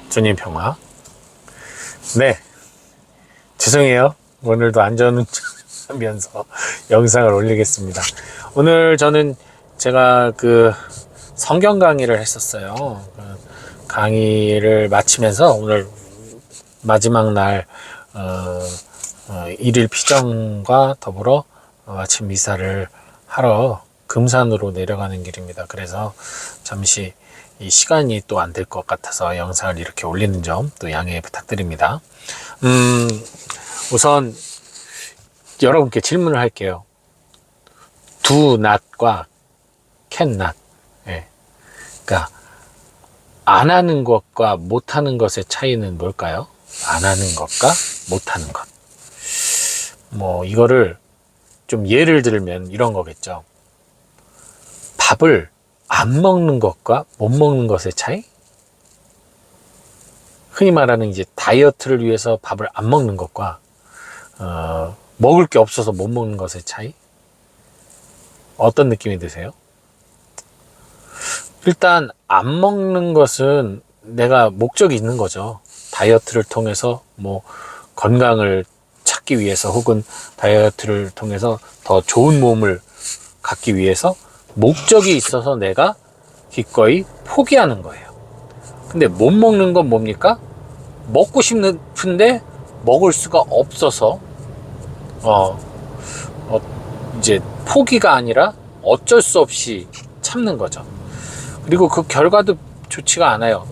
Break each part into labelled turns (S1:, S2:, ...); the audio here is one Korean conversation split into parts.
S1: 주님 평화. 네, 죄송해요. 오늘도 안전운전하면서 영상을 올리겠습니다. 오늘 저는 제가 성경 강의를 했었어요. 강의를 마치면서 오늘 마지막 날 일일 피정과 더불어 아침 미사를 하러 금산으로 내려가는 길입니다. 그래서 잠시 이 시간이 또 안 될 것 같아서 영상을 이렇게 올리는 점 또 양해 부탁드립니다. 우선 여러분께 질문을 할게요. do not과 can not. 예. 그러니까 안 하는 것과 못 하는 것의 차이는 뭘까요? 안 하는 것과 못 하는 것. 이거를 좀 예를 들면 이런 거겠죠. 밥을 안 먹는 것과 못 먹는 것의 차이? 흔히 말하는 이제 다이어트를 위해서 밥을 안 먹는 것과 먹을 게 없어서 못 먹는 것의 차이? 어떤 느낌이 드세요? 일단 안 먹는 것은 내가 목적이 있는 거죠. 다이어트를 통해서 건강을 찾기 위해서 혹은 다이어트를 통해서 더 좋은 몸을 갖기 위해서 목적이 있어서 내가 기꺼이 포기하는 거예요. 근데 못 먹는 건 뭡니까? 먹고 싶은데 먹을 수가 없어서 이제 포기가 아니라 어쩔 수 없이 참는 거죠. 그리고 그 결과도 좋지가 않아요.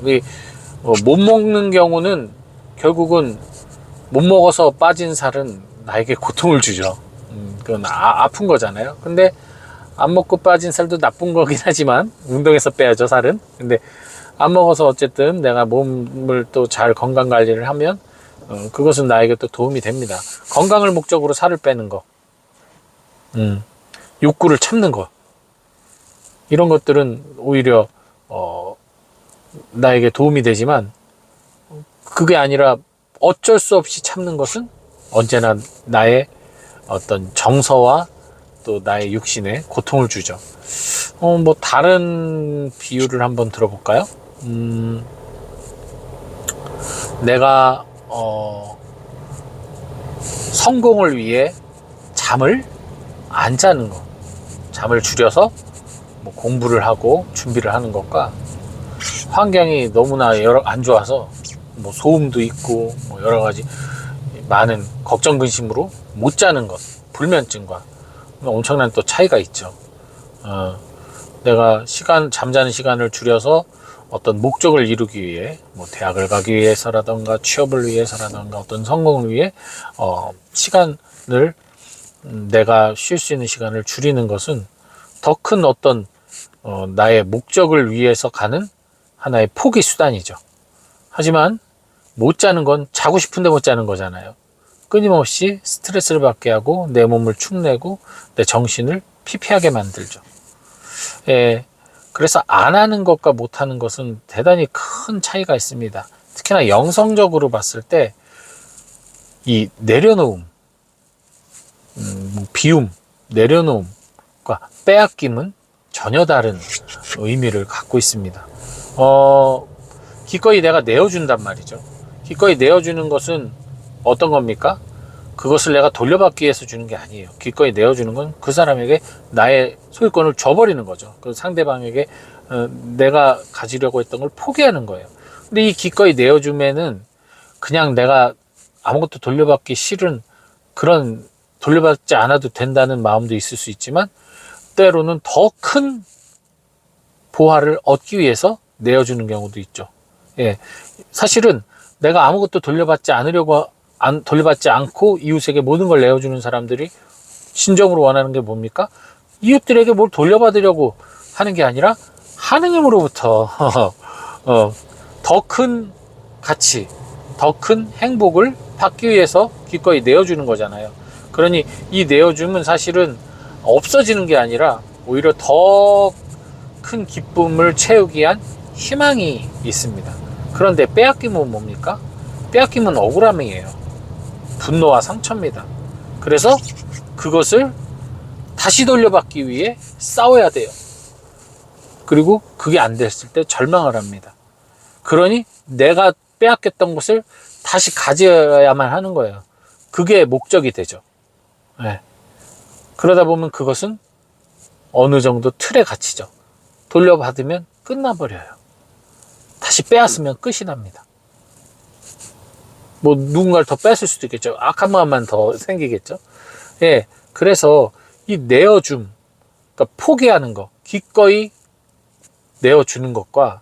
S1: 못 먹는 경우는 결국은 못 먹어서 빠진 살은 나에게 고통을 주죠. 그건 아픈 거잖아요. 근데 안 먹고 빠진 살도 나쁜 거긴 하지만 운동해서 빼야죠, 살은. 근데 안 먹어서 어쨌든 내가 몸을 또 잘 건강 관리를 하면 그것은 나에게 또 도움이 됩니다. 건강을 목적으로 살을 빼는 거, 욕구를 참는 거, 이런 것들은 오히려 나에게 도움이 되지만 그게 아니라 어쩔 수 없이 참는 것은 언제나 나의 어떤 정서와 또 나의 육신에 고통을 주죠. 다른 비유를 한번 들어볼까요? 내가 성공을 위해 잠을 안 자는 것, 잠을 줄여서 공부를 하고 준비를 하는 것과 환경이 너무나 안 좋아서 소음도 있고 여러 가지 많은 걱정 근심으로 못 자는 것, 불면증과 엄청난 또 차이가 있죠. 내가 잠자는 시간을 줄여서 어떤 목적을 이루기 위해 대학을 가기 위해서라던가 취업을 위해서라던가 어떤 성공을 위해 시간을 내가 쉴 수 있는 시간을 줄이는 것은 더 큰 어떤 나의 목적을 위해서 가는 하나의 포기 수단이죠. 하지만 못 자는 건 자고 싶은데 못 자는 거잖아요. 끊임없이 스트레스를 받게 하고 내 몸을 축내고 내 정신을 피폐하게 만들죠. 그래서 안 하는 것과 못 하는 것은 대단히 큰 차이가 있습니다. 특히나 영성적으로 봤을 때 이 내려놓음, 비움, 내려놓음과 빼앗김은 전혀 다른 의미를 갖고 있습니다. 기꺼이 내가 내어준단 말이죠. 기꺼이 내어주는 것은 어떤 겁니까? 그것을 내가 돌려받기 위해서 주는 게 아니에요. 기꺼이 내어주는 건 그 사람에게 나의 소유권을 줘버리는 거죠. 그 상대방에게 내가 가지려고 했던 걸 포기하는 거예요. 근데 이 기꺼이 내어줌에는 그냥 내가 아무것도 돌려받기 싫은 그런 돌려받지 않아도 된다는 마음도 있을 수 있지만 때로는 더 큰 보화를 얻기 위해서 내어주는 경우도 있죠. 사실은 내가 아무것도 돌려받지 않고 이웃에게 모든 걸 내어주는 사람들이 진정으로 원하는 게 뭡니까? 이웃들에게 뭘 돌려받으려고 하는 게 아니라 하느님으로부터 더 큰 가치, 더 큰 행복을 받기 위해서 기꺼이 내어주는 거잖아요. 그러니 이 내어줌은 사실은 없어지는 게 아니라 오히려 더 큰 기쁨을 채우기 위한 희망이 있습니다. 그런데 빼앗김은 뭡니까? 빼앗김은 억울함이에요. 분노와 상처입니다. 그래서 그것을 다시 돌려받기 위해 싸워야 돼요. 그리고 그게 안 됐을 때 절망을 합니다. 그러니 내가 빼앗겼던 것을 다시 가져야만 하는 거예요. 그게 목적이 되죠. 네. 그러다 보면 그것은 어느 정도 틀에 갇히죠. 돌려받으면 끝나버려요. 다시 빼앗으면 끝이 납니다. 뭐 누군가를 더 뺏을 수도 있겠죠. 악한 마음만 더 생기겠죠. 예, 그래서 이 내어줌, 그러니까 포기하는 거, 기꺼이 내어주는 것과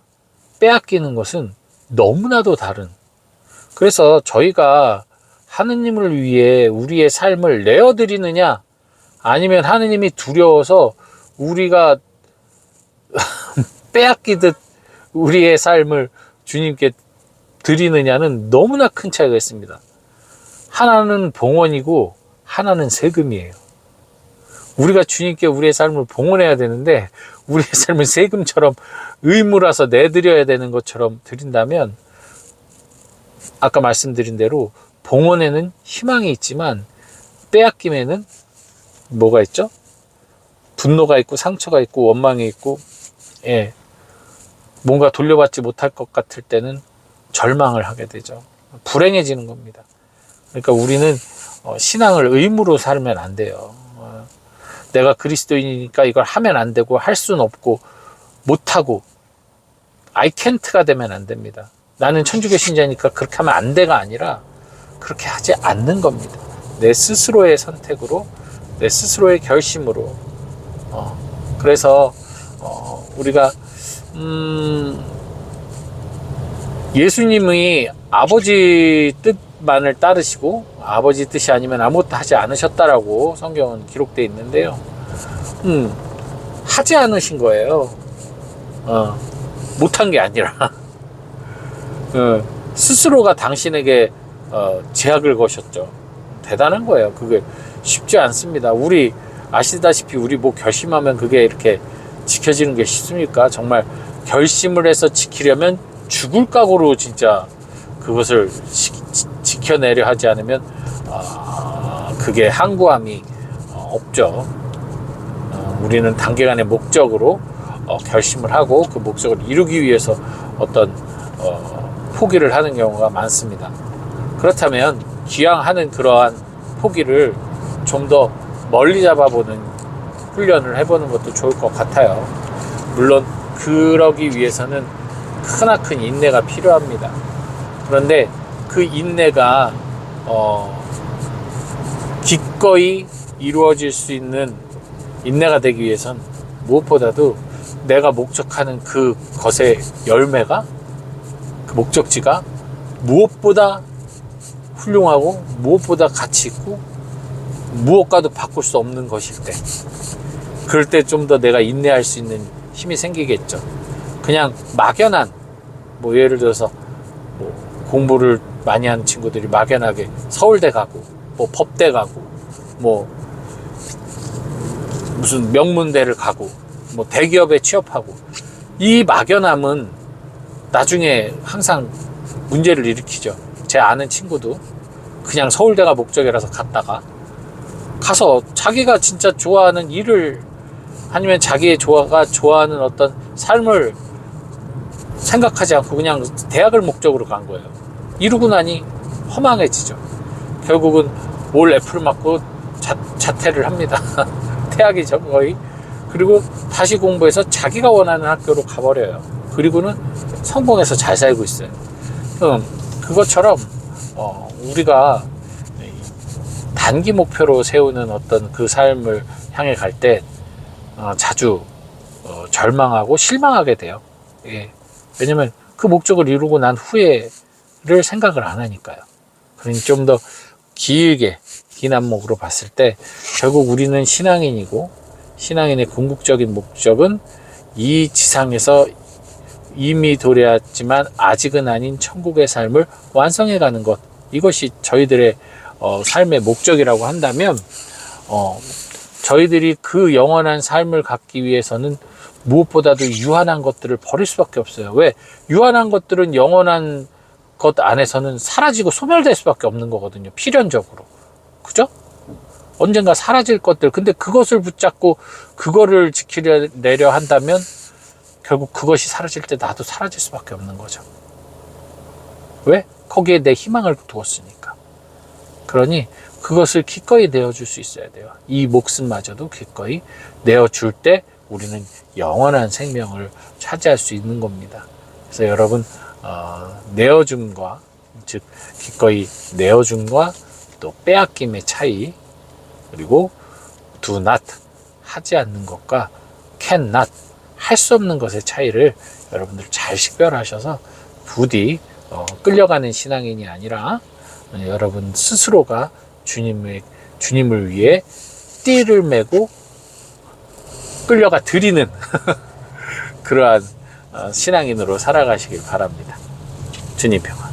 S1: 빼앗기는 것은 너무나도 다른. 그래서 저희가 하느님을 위해 우리의 삶을 내어드리느냐, 아니면 하느님이 두려워서 우리가 빼앗기듯 우리의 삶을 주님께 드리느냐는 너무나 큰 차이가 있습니다. 하나는 봉헌이고 하나는 세금이에요. 우리가 주님께 우리의 삶을 봉헌해야 되는데 우리의 삶을 세금처럼 의무라서 내드려야 되는 것처럼 드린다면, 아까 말씀드린 대로 봉헌에는 희망이 있지만 빼앗김에는 뭐가 있죠? 분노가 있고 상처가 있고 원망이 있고, 예, 뭔가 돌려받지 못할 것 같을 때는 절망을 하게 되죠. 불행해지는 겁니다. 그러니까 우리는 신앙을 의무로 살면 안 돼요. 내가 그리스도인이니까 이걸 하면 안 되고 할 수는 없고 못하고 I can't가 되면 안 됩니다. 나는 천주교 신자니까 그렇게 하면 안 돼가 아니라 그렇게 하지 않는 겁니다. 내 스스로의 선택으로, 내 스스로의 결심으로. 그래서 우리가 예수님이 아버지 뜻만을 따르시고 아버지 뜻이 아니면 아무것도 하지 않으셨다라고 성경은 기록되어 있는데요. 하지 않으신 거예요. 못한 게 아니라 스스로가 당신에게 제약을 거셨죠. 대단한 거예요. 그게 쉽지 않습니다. 우리 아시다시피 우리 뭐 결심하면 그게 이렇게 지켜지는 게 쉽습니까? 정말 결심을 해서 지키려면 죽을 각오로 진짜 그것을 지켜내려 하지 않으면 그게 항구함이 없죠. 우리는 단기간의 목적으로 결심을 하고 그 목적을 이루기 위해서 어떤 포기를 하는 경우가 많습니다. 그렇다면 기왕하는 그러한 포기를 좀 더 멀리 잡아보는 훈련을 해보는 것도 좋을 것 같아요. 물론 그러기 위해서는 크나큰 인내가 필요합니다. 그런데 그 인내가 기꺼이 이루어질 수 있는 인내가 되기 위해선 무엇보다도 내가 목적하는 그 것의 열매가, 그 목적지가 무엇보다 훌륭하고 무엇보다 가치 있고 무엇과도 바꿀 수 없는 것일 때, 그럴 때 좀 더 내가 인내할 수 있는 힘이 생기겠죠. 그냥 막연한, 뭐 예를 들어서 뭐 공부를 많이 하는 친구들이 막연하게 서울대 가고 뭐 법대 가고 뭐 무슨 명문대를 가고 뭐 대기업에 취업하고, 이 막연함은 나중에 항상 문제를 일으키죠. 제 아는 친구도 그냥 서울대가 목적이라서 갔다가 가서 자기가 진짜 좋아하는 일을, 아니면 자기의 좋아하는 어떤 삶을 생각하지 않고 그냥 대학을 목적으로 간 거예요. 이루고 나니 허망해지죠. 결국은 올 F를 맞고 자퇴를 합니다. 퇴학이죠, 거의. 그리고 다시 공부해서 자기가 원하는 학교로 가버려요. 그리고는 성공해서 잘 살고 있어요. 그것처럼 우리가 단기 목표로 세우는 어떤 그 삶을 향해 갈 때 자주 절망하고 실망하게 돼요. 예. 왜냐면 그 목적을 이루고 난 후에를 생각을 안 하니까요. 그러니 좀 더 길게, 긴 안목으로 봤을 때 결국 우리는 신앙인이고, 신앙인의 궁극적인 목적은 이 지상에서 이미 도래했지만 아직은 아닌 천국의 삶을 완성해가는 것, 이것이 저희들의 삶의 목적이라고 한다면, 저희들이 그 영원한 삶을 갖기 위해서는 무엇보다도 유한한 것들을 버릴 수밖에 없어요. 왜? 유한한 것들은 영원한 것 안에서는 사라지고 소멸될 수밖에 없는 거거든요. 필연적으로. 그죠? 언젠가 사라질 것들. 근데 그것을 붙잡고 그거를 지키려내려 한다면 결국 그것이 사라질 때 나도 사라질 수밖에 없는 거죠. 왜? 거기에 내 희망을 두었으니까. 그러니 그것을 기꺼이 내어줄 수 있어야 돼요. 이 목숨마저도 기꺼이 내어줄 때 우리는 영원한 생명을 차지할 수 있는 겁니다. 그래서 여러분 내어줌과 즉 기꺼이 내어줌과 또 빼앗김의 차이, 그리고 do not 하지 않는 것과 can not 할 수 없는 것의 차이를 여러분들 잘 식별하셔서 부디 끌려가는 신앙인이 아니라 여러분 스스로가 주님을 위해 띠를 메고 끌려가 드리는 그러한 신앙인으로 살아가시길 바랍니다. 주님 평안.